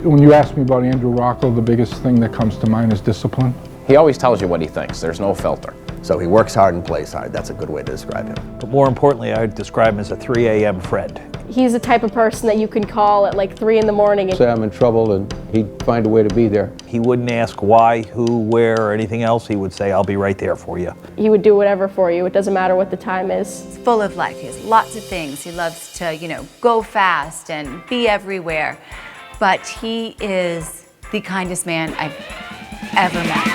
When you ask me about Andrew Rocco, the biggest thing that comes to mind is discipline. He always tells you what he thinks. There's no filter. So he works hard and plays hard. That's a good way to describe him. But more importantly, I would describe him as a 3 a.m. friend. He's the type of person that you can call at like 3 in the morning. Say I'm in trouble and he'd find a way to be there. He wouldn't ask why, who, where, or anything else. He would say, I'll be right there for you. He would do whatever for you. It doesn't matter what the time is. He's full of life. He has lots of things. He loves to, go fast and be everywhere. But he is the kindest man I've ever met.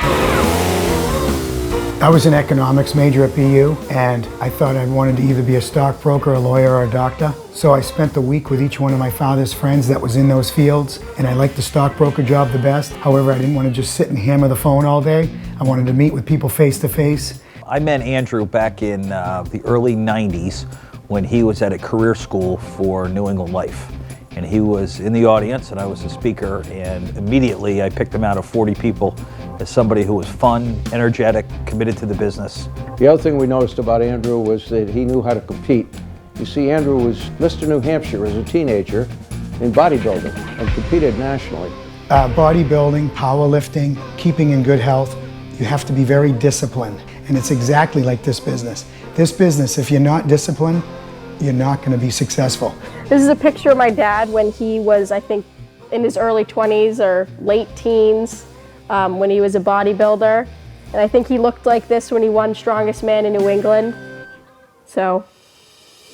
I was an economics major at BU, and I thought I wanted to either be a stockbroker, a lawyer, or a doctor. So I spent the week with each one of my father's friends that was in those fields, and I liked the stockbroker job the best. However, I didn't want to just sit and hammer the phone all day. I wanted to meet with people face to face. I met Andrew back in the early 90s when he was at a career school for New England Life. And he was in the audience, and I was the speaker, and immediately I picked him out of 40 people as somebody who was fun, energetic, committed to the business. The other thing we noticed about Andrew was that he knew how to compete. You see, Andrew was Mr. New Hampshire as a teenager in bodybuilding and competed nationally. Bodybuilding, powerlifting, keeping in good health, you have to be very disciplined. And it's exactly like this business. This business, if you're not disciplined, you're not going to be successful. This is a picture of my dad when he was, I think, in his early 20s or late teens, when he was a bodybuilder. And I think he looked like this when he won Strongest Man in New England. So,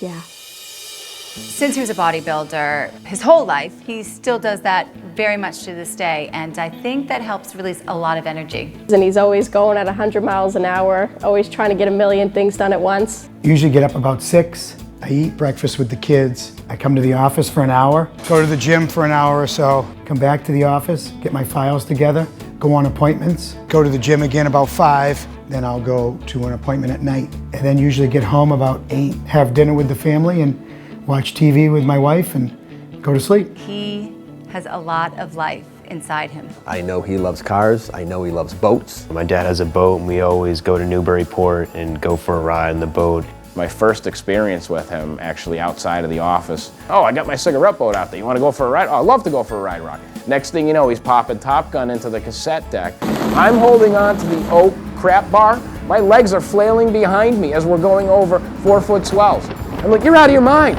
yeah. Since he was a bodybuilder his whole life, he still does that very much to this day, and I think that helps release a lot of energy. And he's always going at 100 miles an hour, always trying to get a million things done at once. Usually get up about 6. I eat breakfast with the kids. I come to the office for an hour, go to the gym for an hour or so, come back to the office, get my files together, go on appointments, go to the gym again about 5, then I'll go to an appointment at night, and then usually get home about 8, have dinner with the family and watch TV with my wife and go to sleep. He has a lot of life inside him. I know he loves cars. I know he loves boats. My dad has a boat, and we always go to Newburyport and go for a ride on the boat. My first experience with him, actually outside of the office. Oh, I got my cigarette boat out there. You want to go for a ride? Oh, I'd love to go for a ride, Rock. Next thing you know, he's popping Top Gun into the cassette deck. I'm holding on to the oak crap bar. My legs are flailing behind me as we're going over 4-foot swells. I'm like, you're out of your mind.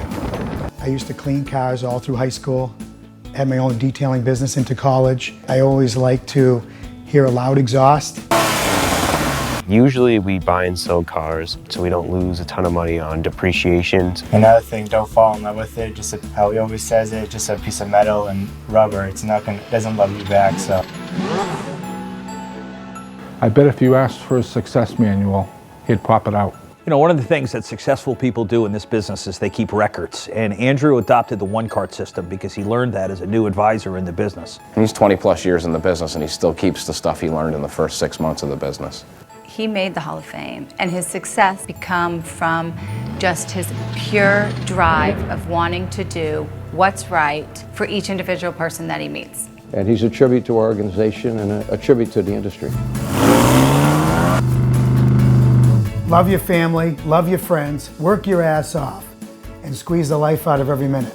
I used to clean cars all through high school, had my own detailing business into college. I always liked to hear a loud exhaust. Usually we buy and sell cars so we don't lose a ton of money on depreciation. Another thing, don't fall in love with it. Just how he always says it, just a piece of metal and rubber. It doesn't love you back, so. I bet if you asked for a success manual, he'd pop it out. You know, one of the things that successful people do in this business is they keep records. And Andrew adopted the one-cart system because he learned that as a new advisor in the business. He's 20 plus years in the business, and he still keeps the stuff he learned in the first 6 months of the business. He made the Hall of Fame, and his success come from just his pure drive of wanting to do what's right for each individual person that he meets. And he's a tribute to our organization and a tribute to the industry. Love your family, love your friends, work your ass off, and squeeze the life out of every minute.